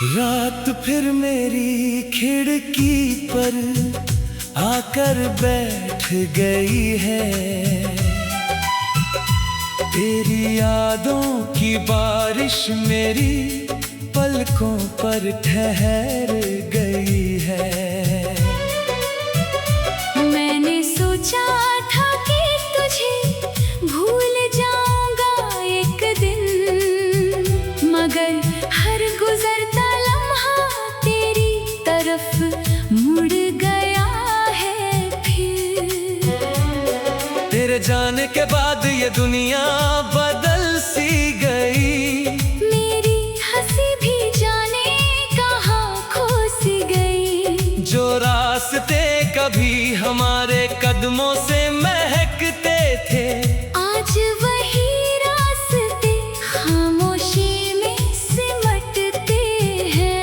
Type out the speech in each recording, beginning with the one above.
रात फिर मेरी खिड़की पर आकर बैठ गई है। तेरी यादों की बारिश मेरी पलकों पर ठहर गई है। मैंने सोचा था कि तुझे भूल जाऊंगा एक दिन, मगर हर गुजरता लम्हा तेरी तरफ मुड़ गया है फिर। तेरे जाने के बाद ये दुनिया बदल सी गई, मेरी हंसी भी जाने कहाँ खो सी गई। जो रास्ते कभी हमारे कदमों से महकते थे, आज वही रास्ते खामोशी में सिमटते हैं।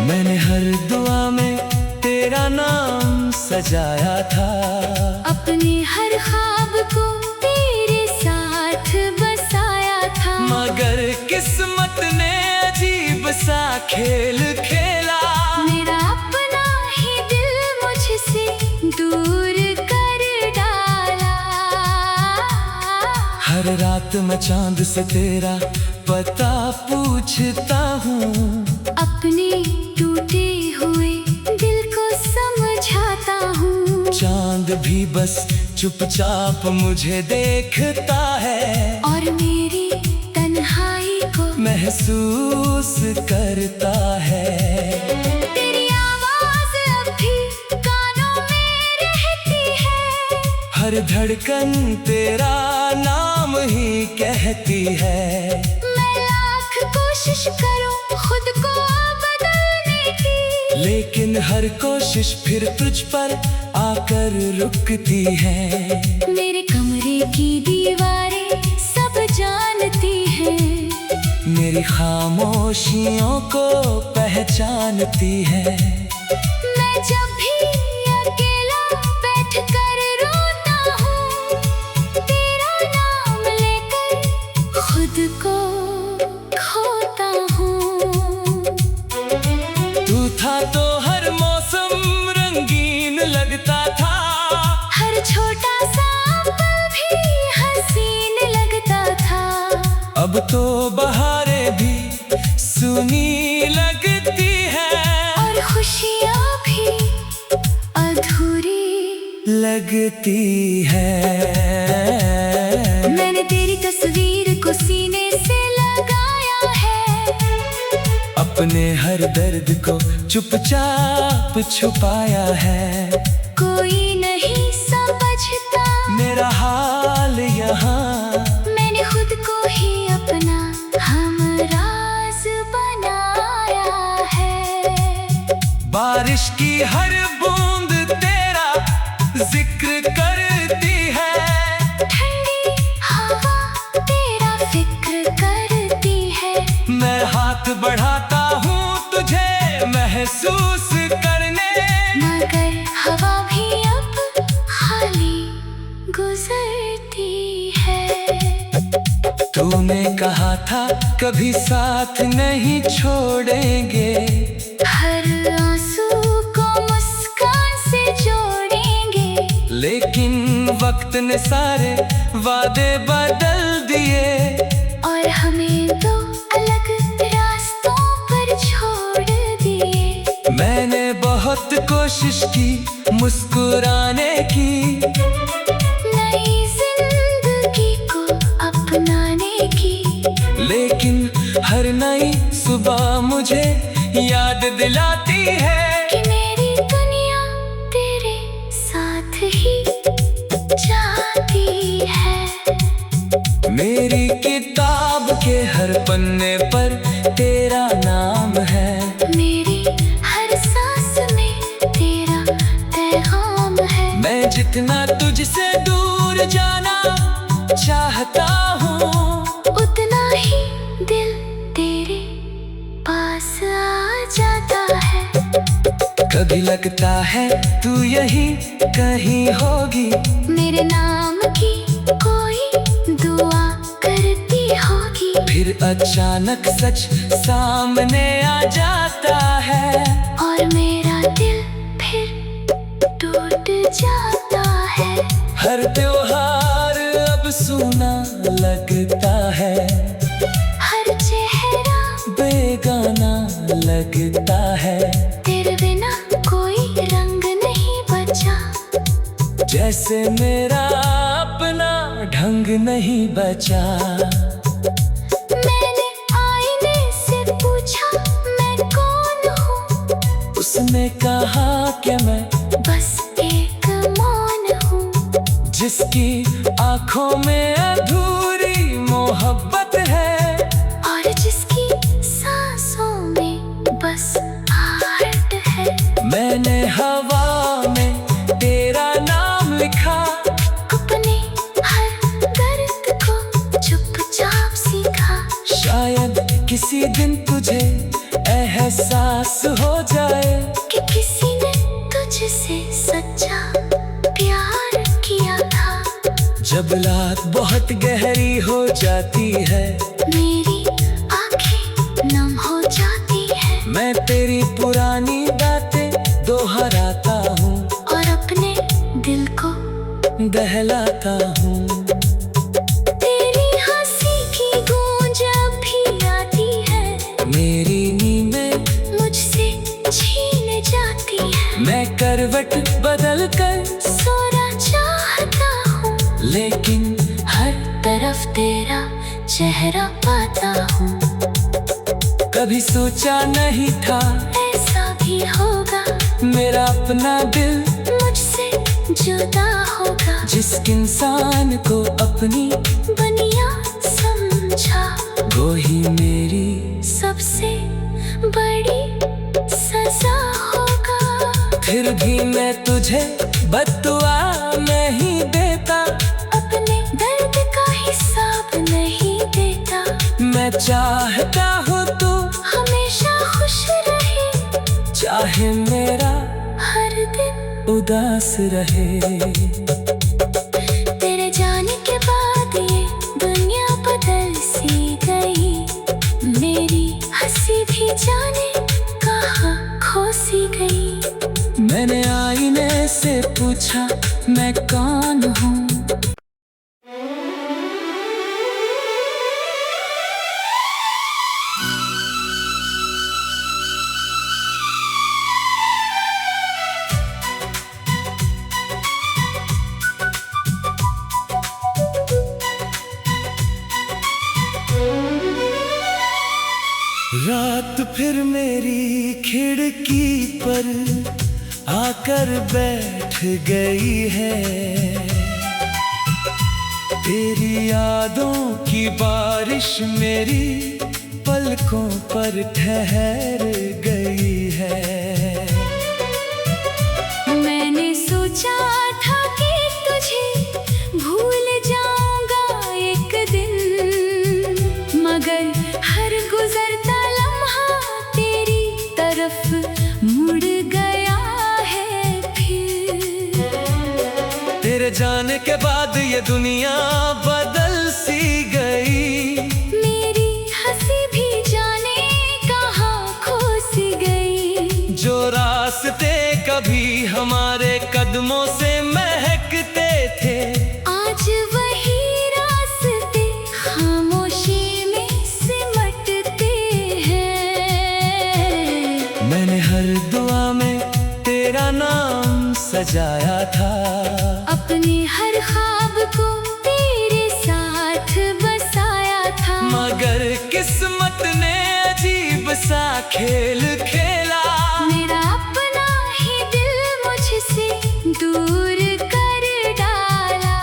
मैंने हर दुआ में तेरा नाम सजाया था, अपने हर ख्वाब को तेरे साथ बसाया था। मगर किस्मत ने अजीब सा खेल खेला। मेरा अपना ही दिल मुझसे दूर कर डाला। हर रात मैं चांद से तेरा पता पूछता हूँ, अपने टूटे हुए दिल को समझाता हूँ। चांद भी बस चुपचाप मुझे देखता है और मेरी तन्हाई को महसूस करता है। तेरी आवाज अब भी कानों में रहती है, हर धड़कन तेरा नाम ही कहती है। मैं लाख कोशिश करूं खुद को बदलने की, लेकिन हर कोशिश फिर तुझ पर आकर रुकती है। मेरे कमरे की दीवारें सब जानती हैं, मेरी खामोशियों को पहचानती है। मैं जब भी अकेला बैठकर रोता हूँ, तेरा नाम लेकर खुद को खोता हूँ। तू था तो हर मौसम रंगीन लगता था, हर छोटा सा पल भी हसीन लगता था। अब तो बहारें भी सुनी लगती है, और खुशियाँ भी अधूरी लगती है। मैंने तेरी तस्वीर को सीने से लगाया है, अपने हर दर्द को चुपचाप छुपाया है। कोई नहीं समझता मेरा हाल यहाँ, मैंने खुद को ही अपना हमराज बनाया है। बारिश की हर बूंद तेरा जिक्र करती है, ठंडी हवा तेरा फिक्र करती है। मैं हाथ बढ़ाता हूँ तुझे महसूस करने, मगर हवा भी अब खाली गुजरती है। तूने कहा था कभी साथ नहीं छोड़ेंगे, हर आंसू को मुस्कान से जोड़ेंगे। लेकिन वक्त ने सारे वादे बदल दिए, और हमें तो अलग रास्तों पर छोड़ दिए। मैंने बहुत कोशिश की मुस्कुराने की, नई जिंदगी को अपनाने की, लेकिन हर नई सुबह मुझे याद दिलाती है कि मेरी दुनिया तेरे साथ ही जाती है। मेरी किताब के हर पन्ने पर तेरा नाम है, मेरी हर सांस में तेरा पैगाम है। मैं जितना तुझसे दूर जाना चाहता हूँ, उतना ही दिल तेरे पास आ जाता है। कभी लगता है तू यहीं कहीं होगी, मेरे नाम की कोई दुआ करती होगी। फिर फिर अचानक सच सामने आ जाता है और मेरा दिल फिर टूट जाता है। हर त्योहार अब सूना लगता है, हर चेहरा बेगाना लगता है। तेरे बिना कोई रंग नहीं बचा, जैसे मेरा अपना ढंग नहीं बचा। मैंने आईने से पूछा मैं कौन हूँ, उसने कहा कि मैं बस एक मौन हूँ, जिसकी आंखों में अधूरी मोहब्बत है और जिसकी सांसों में बस आहट है। मैंने हवा में तेरा नाम लिखा, अपने हर दर्द को चुपचाप सीखा। शायद किसी दिन तुझे एहसास हो जाए कि किसी ने तुझसे सच्चा प्यार किया था। जब रात बहुत गहरी हो जाती है, मेरी आंखें नम हो जाती है, मैं तेरी पुरानी बातें दोहराता हूँ और अपने दिल को दहलाता हूँ। तेरी हंसी की गूंज अब भी आती है, मेरी नींदें मुझसे छीन जाती है। मैं करवट बदल कर सोना चाहता हूँ, लेकिन हर तरफ तेरा चेहरा पाता हूँ। कभी सोचा नहीं था ऐसा भी होगा, मेरा अपना दिल मुझसे जुदा होगा। जिस इंसान को अपनी बनिया समझा, वो ही मेरी सबसे बड़ी सजा होगा। फिर भी मैं तुझे बद्दुआ नहीं देता, अपने दर्द का हिसाब नहीं देता। मैं चाहता हूँ तू हमेशा खुश रहे, चाहे मेरा हर दिन उदास रहे। तेरे जाने के बाद ये दुनिया बदल सी गई, मेरी हंसी भी जाने कहाँ खो सी गई। मैंने आईने से पूछा मैं कौन हूँ, रात फिर मेरी खिड़की पर आकर बैठ गई है। तेरी यादों की बारिश मेरी पलकों पर ठहर गई है। मैंने सोचा था कि तुझे भूल जाऊंगा एक दिन, मगर हर गुजरता लम्हा तेरी तरफ मुड़ गया है फिर। तेरे जाने के बाद ये दुनिया बदल सी गई, मेरी हंसी भी जाने कहाँ खो सी गई। जो रास्ते कभी हमारे कदमों से महकते थे, आज वही रास्ते खामोशी में सिमटते हैं। मैंने हर दुआ में तेरा नाम सजाया था, अपने हर ख्वाब को तेरे साथ बसाया था। मगर किस्मत ने अजीब सा खेल खेला। मेरा अपना ही दिल मुझसे दूर कर डाला।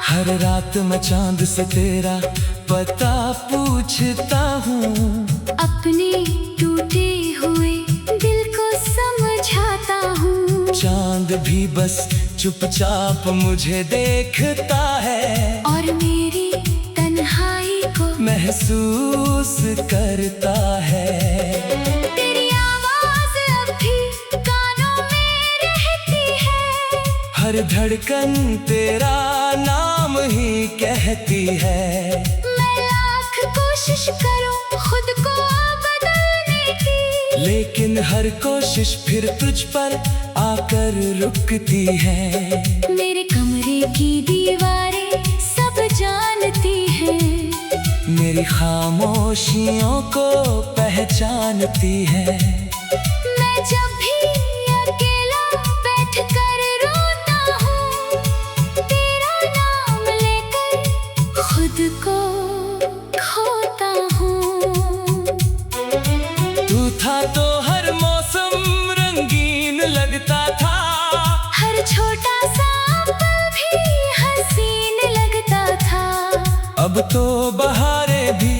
हर रात मैं चांद से तेरा पता पूछता हूँ, अपने टूटे हुए दिल को समझाता हूँ। चांद भी बस चुपचाप मुझे देखता है और मेरी तन्हाई को महसूस करता है। तेरी आवाज अब भी कानों में रहती है, हर धड़कन तेरा नाम ही कहती है। मैं कोशिश करूं खुद को बदलने की, लेकिन हर कोशिश फिर तुझ पर आकर रुकती है। मेरे कमरे की दीवारें सब जानती हैं, मेरी खामोशियों को पहचानती है। मैं जब भी अकेला बैठकर रोता हूँ, तेरा नाम लेकर खुद को खोता हूँ। तू था तो हर मौसम रंगीन लगता था, हर छोटा सा पल भी हसीन लगता था। अब तो बहारें भी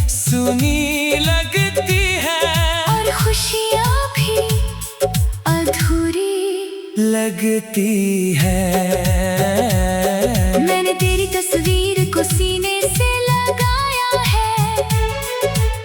सुनी लगती है, और खुशियाँ भी अधूरी लगती है। मैंने तेरी तस्वीर को सीने से लगाया है,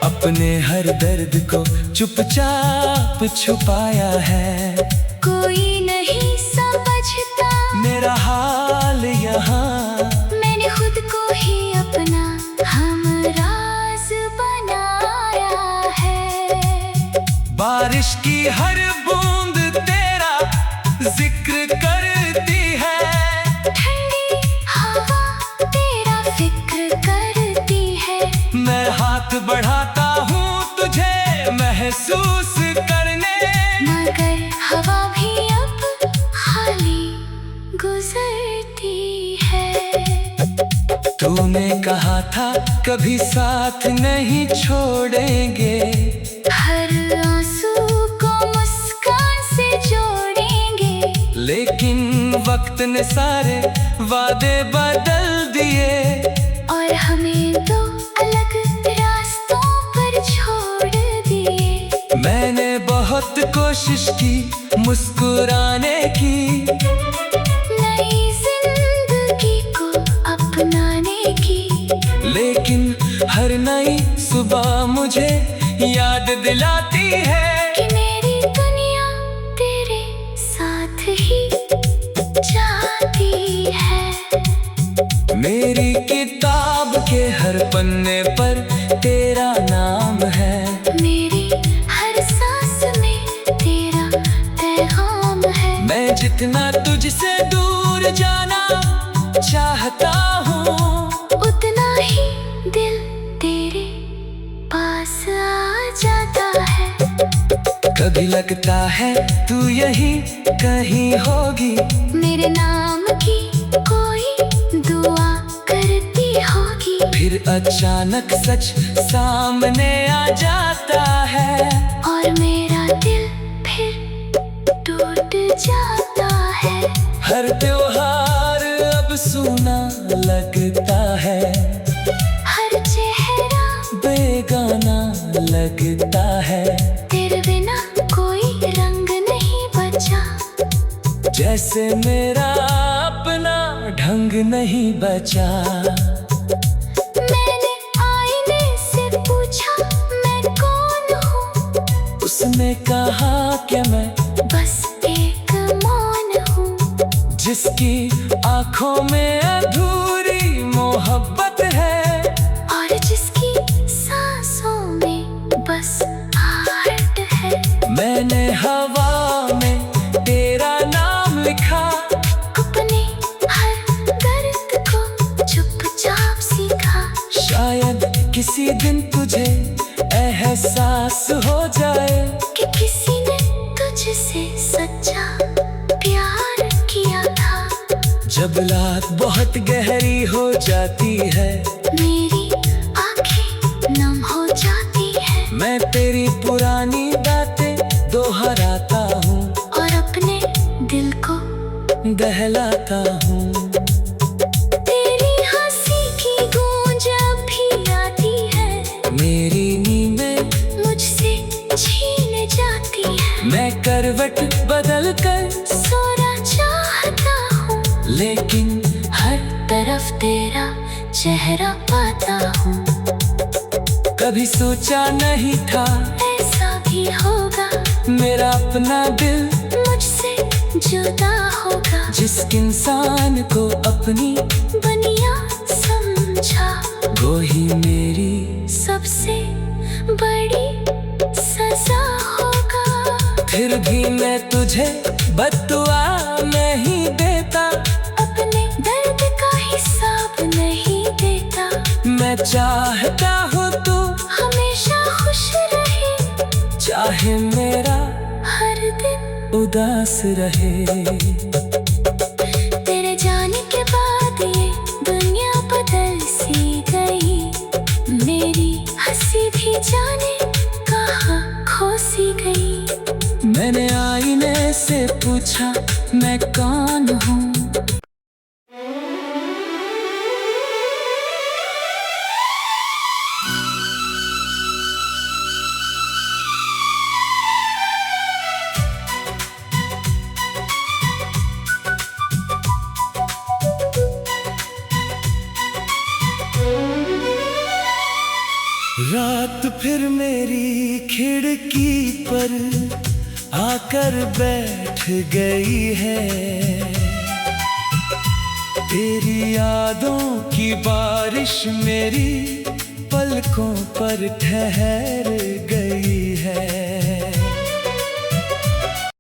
अपने हर दर्द को चुपचाप छुपाया है। कोई नहीं समझता मेरा हाल यहाँ, मैंने खुद को ही अपना हमराज बनाया है। बारिश की हर बूंद तेरा जिक्र करती है, ठंडी हवा तेरा फिक्र करती है। मैं हाथ बढ़ाता हूँ तुझे महसूस करने, मगर हवा भी अब खाली गुजरती है। तूने कहा था कभी साथ नहीं छोड़ेंगे, हर आंसू को मुस्कान से जोड़ेंगे, लेकिन वक्त ने सारे वादे बदल दिए, और हमें दो अलग रास्तों पर छोड़ दिए। मैंने बहुत कोशिश की मुस्कुराने की, नई जिंदगी को अपनाने की, लेकिन हर नई सुबह मुझे याद दिलाती है कि मेरी दुनिया तेरे साथ ही जाती है। मेरी किताब के हर पन्ने पर तेरा नाम है, मेरी हर सांस में तेरा पैगाम है। मैं जितना तुझसे दूर जाना चाहता हूँ, उतना ही दिल तेरे पास आ जाता है। कभी लगता है तू यहीं कहीं होगी, मेरे नाम की कोई दुआ करती होगी, फिर अचानक सच सामने आ जाता है, और मेरा दिल फिर टूट जाता है। हर त्योहार अब सूना लगता है, हर चेहरा बेगाना लगता है, तेरे बिना कोई रंग नहीं बचा, जैसे मेरा अपना ढंग नहीं बचा। मैंने आईने से पूछा मैं कौन हूँ, उसने कहा कि मैं बस एक मौन हूँ, जिसकी आंखों में अधूरी मोहब्बत है, और जिसकी सांसों में बस आहट है। मैंने हवा में तेरा नाम लिखा, अपने हर दर्द को चुपचाप सीखा, शायद किसी दिन तुझे एहसास हो जाए कि किसी ने तुझसे सच्चा प्यार किया था। जब रात बहुत गहरी हो जाती है, मेरी आंखें नम हो जाती है, मैं तेरी पुरानी बातें दोहराता हूँ, और अपने दिल को दहलाता हूँ। तेरी हंसी की गूंज अब भी आती है, मेरी नींदें मुझसे छीन जाती है। मैं करवट बदल कर सोना चाहता हूँ, लेकिन हर तरफ तेरा चेहरा पाता हूँ। कभी सोचा नहीं था ऐसा भी होगा, मेरा अपना दिल मुझसे जुदा होगा, जिस इंसान को अपनी दुनिया समझा वो ही मेरी भी मैं तुझे बददुआ नहीं देता, अपने दर्द का हिसाब नहीं देता। मैं चाहता हूँ तू हमेशा खुश रहे, चाहे मेरा हर दिन उदास रहे। तेरे जाने के बाद ये दुनिया बदल सी गई, मेरी हंसी भी जाने कहाँ खो सी गई। मैंने आईने से पूछा मैं कौन हूँ, रात फिर मेरी खिड़की पर आकर बैठ गई है। तेरी यादों की बारिश मेरी पलकों पर ठहर गई है।